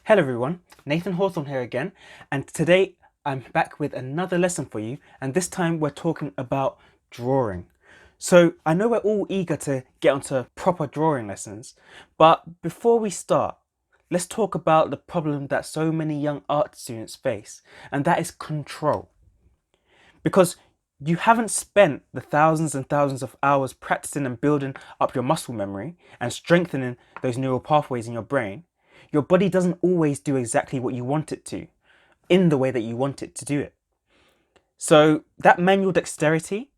Hello everyone, Nathan Hawthorne here again, and today I'm back with another lesson for you, and this time we're talking about drawing. So I know we're all eager to get onto proper drawing lessons, but before we start, let's talk about the problem that so many young art students face, and that is control. Because you haven't spent the thousands and thousands of hours practicing and building up your muscle memory and strengthening those neural pathways in your brain, your body doesn't always do exactly what you want it to, in the way that you want it to do it. So that manual dexterity,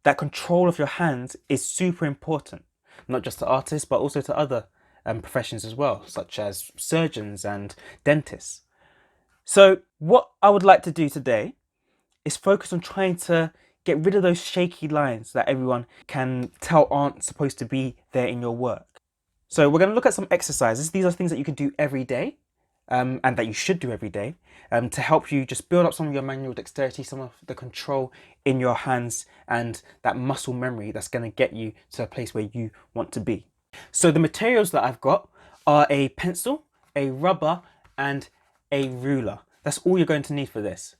that control of your hands is super important, not just to artists, but also to other professions as well, such as surgeons and dentists. So what I would like to do today is focus on trying to get rid of those shaky lines that everyone can tell aren't supposed to be there in your work. So we're going to look at some exercises. These are things that you can do every day and that you should do every day to help you just build up some of your manual dexterity, some of the control in your hands and that muscle memory that's going to get you to a place where you want to be. So the materials that I've got are a pencil, a rubber and a ruler. That's all you're going to need for this.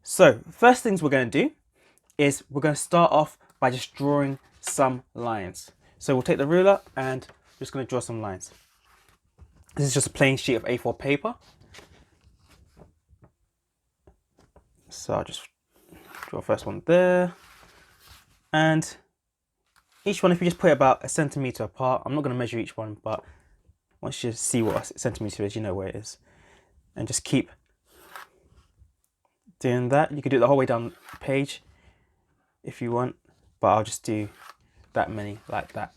So first things we're going to do is we're going to start off by just drawing some lines. So we'll take the ruler and just going to draw some lines. This is just a plain sheet of A4 paper. So I'll just draw the first one there. And each one, if you just put it about a centimetre apart, I'm not going to measure each one, but once you see what a centimetre is, you know where it is. And just keep doing that. You could do it the whole way down the page if you want, but I'll just do that many like that.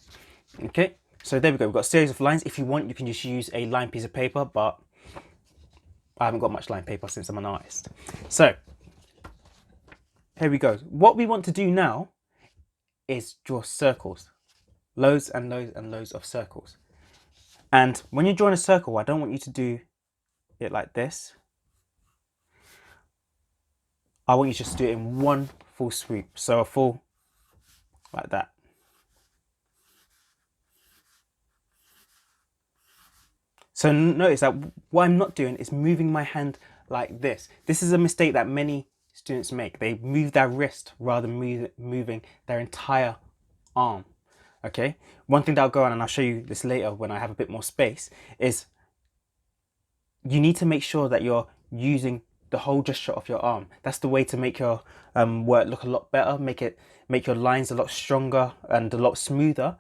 Okay, so there we go. We've got a series of lines. If you want, you can just use a lined piece of paper, but I haven't got much lined paper since I'm an artist. So here we go. What we want to do now is draw circles, loads and loads and loads of circles. And when you're drawing a circle, I don't want you to do it like this. I want you to just do it in one full sweep. So a full, like that. So notice that what I'm not doing is moving my hand like this. This is a mistake that many students make. They move their wrist rather than moving their entire arm. Okay. One thing that I'll go on, and I'll show you this later when I have a bit more space, is you need to make sure that you're using the whole gesture of your arm. That's the way to make your work look a lot better, make your lines a lot stronger and a lot smoother,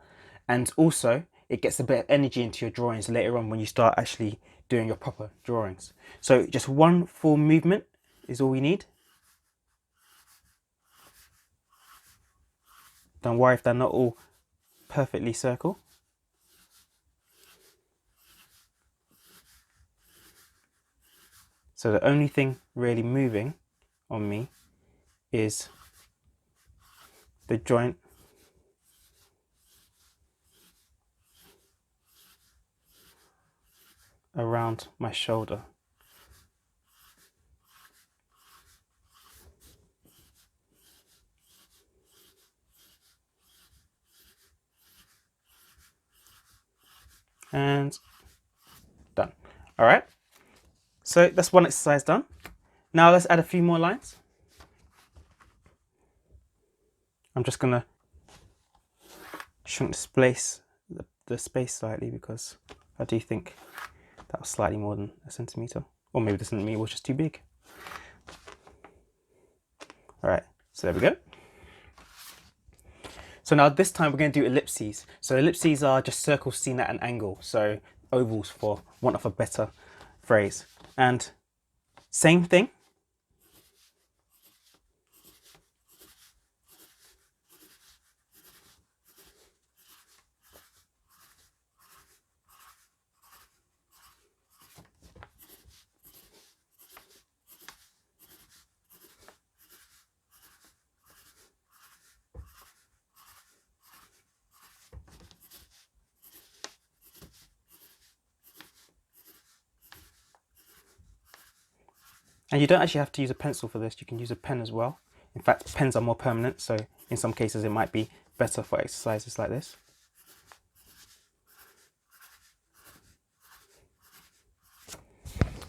and also it gets a bit of energy into your drawings later on when you start actually doing your proper drawings. So just one full movement is all we need. Don't worry if they're not all perfectly circle. So the only thing really moving on me is the joint around my shoulder. And done. All right. So that's one exercise done. Now let's add a few more lines. I'm just gonna shrink the space slightly because I do think that was slightly more than a centimetre. Or maybe the centimetre was just too big. All right, so there we go. So now this time we're going to do ellipses. So ellipses are just circles seen at an angle. So ovals, for want of a better phrase. And same thing. And you don't actually have to use a pencil for this, you can use a pen as well. In fact, pens are more permanent, so in some cases it might be better for exercises like this.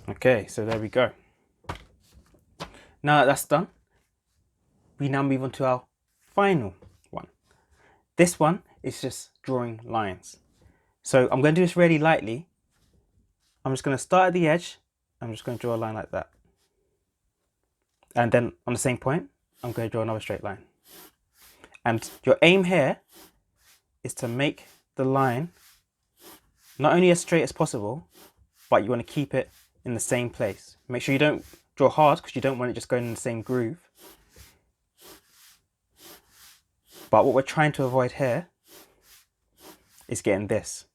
Okay, so there we go. Now that that's done, we now move on to our final one. This one is just drawing lines. So I'm going to do this really lightly. I'm just going to start at the edge. I'm just going to draw a line like that. And then on the same point, I'm going to draw another straight line. And your aim here is to make the line not only as straight as possible, but you want to keep it in the same place. Make sure you don't draw hard because you don't want it just going in the same groove. But what we're trying to avoid here is getting this.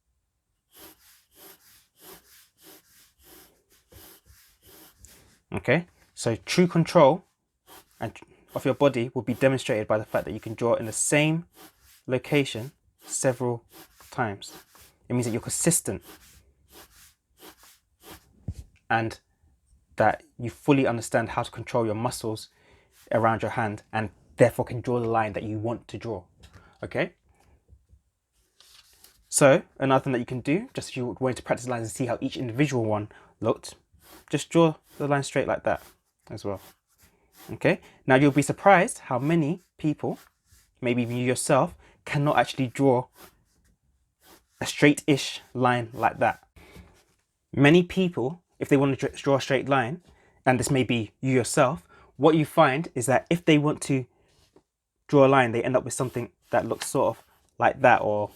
Okay, so true control of your body will be demonstrated by the fact that you can draw in the same location several times. It means that you're consistent and that you fully understand how to control your muscles around your hand and therefore can draw the line that you want to draw. Okay, so another thing that you can do, just if you want to practice lines and see how each individual one looked, just draw the line straight like that as well. Okay, now you'll be surprised how many people, maybe even you yourself, cannot actually draw a straight-ish line like that. Many people, if they want to draw a straight line, and this may be you yourself, what you find is that if they want to draw a line, they end up with something that looks sort of like that or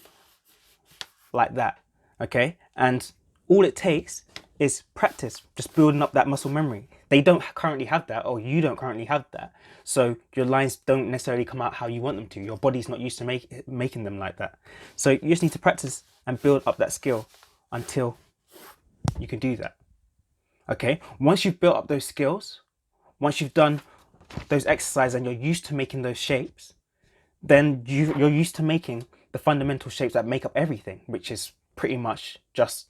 like that. Okay, and all it takes is practice, just building up that muscle memory. They don't currently have that, or you don't currently have that, so your lines don't necessarily come out how you want them to. Your body's not used to making them like that. So you just need to practice and build up that skill until you can do that. Okay, once you've built up those skills, once you've done those exercises and you're used to making those shapes, then you're used to making the fundamental shapes that make up everything, which is pretty much just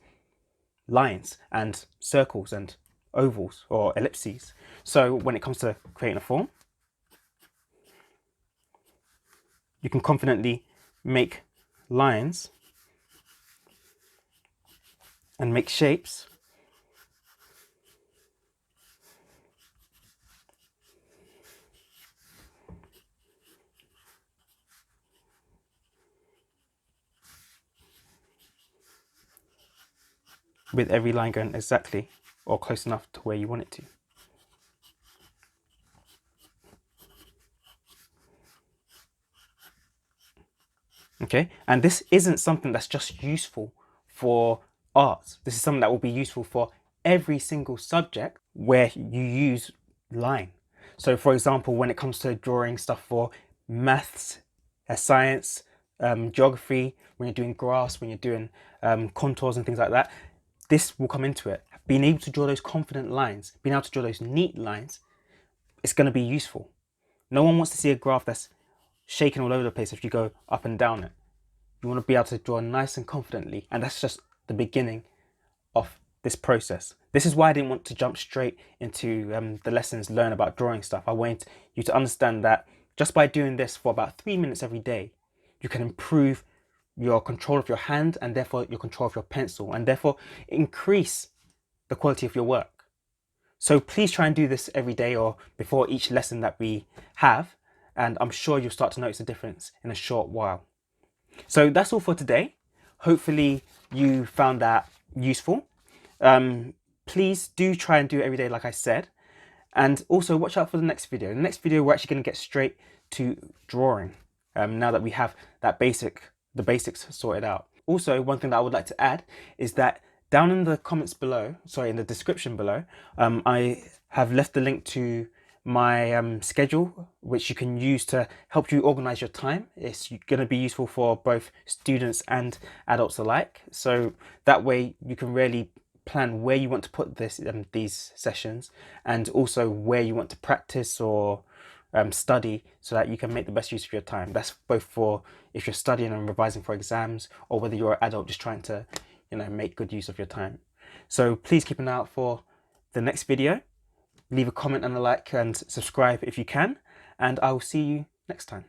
lines and circles and ovals or ellipses. So when it comes to creating a form, you can confidently make lines and make shapes with every line going exactly or close enough to where you want it to. Okay, and this isn't something that's just useful for art. This is something that will be useful for every single subject where you use line. So for example, when it comes to drawing stuff for maths, science, geography, when you're doing graphs, when you're doing contours and things like that, this will come into it. Being able to draw those confident lines, being able to draw those neat lines, it's going to be useful. No one wants to see a graph that's shaking all over the place if you go up and down it. You want to be able to draw nice and confidently, and that's just the beginning of this process. This is why I didn't want to jump straight into the lessons, learn about drawing stuff. I wanted you to understand that just by doing this for about 3 minutes every day, you can improve your control of your hand and therefore your control of your pencil, and therefore increase the quality of your work. So please try and do this every day or before each lesson that we have, and I'm sure you'll start to notice a difference in a short while. So that's all for today. Hopefully you found that useful. Please do try and do it every day like I said, and also watch out for the next video. In the next video we're actually going to get straight to drawing, now that we have that the basics sorted out. Also, one thing that I would like to add is that down in the comments below, sorry, in the description below, I have left the link to my schedule, which you can use to help you organize your time. It's going to be useful for both students and adults alike. So that way you can really plan where you want to put these sessions, and also where you want to practice or study, so that you can make the best use of your time. That's both for if you're studying and revising for exams, or whether you're an adult just trying to, make good use of your time. So please keep an eye out for the next video. Leave a comment and a like and subscribe if you can, and I will see you next time.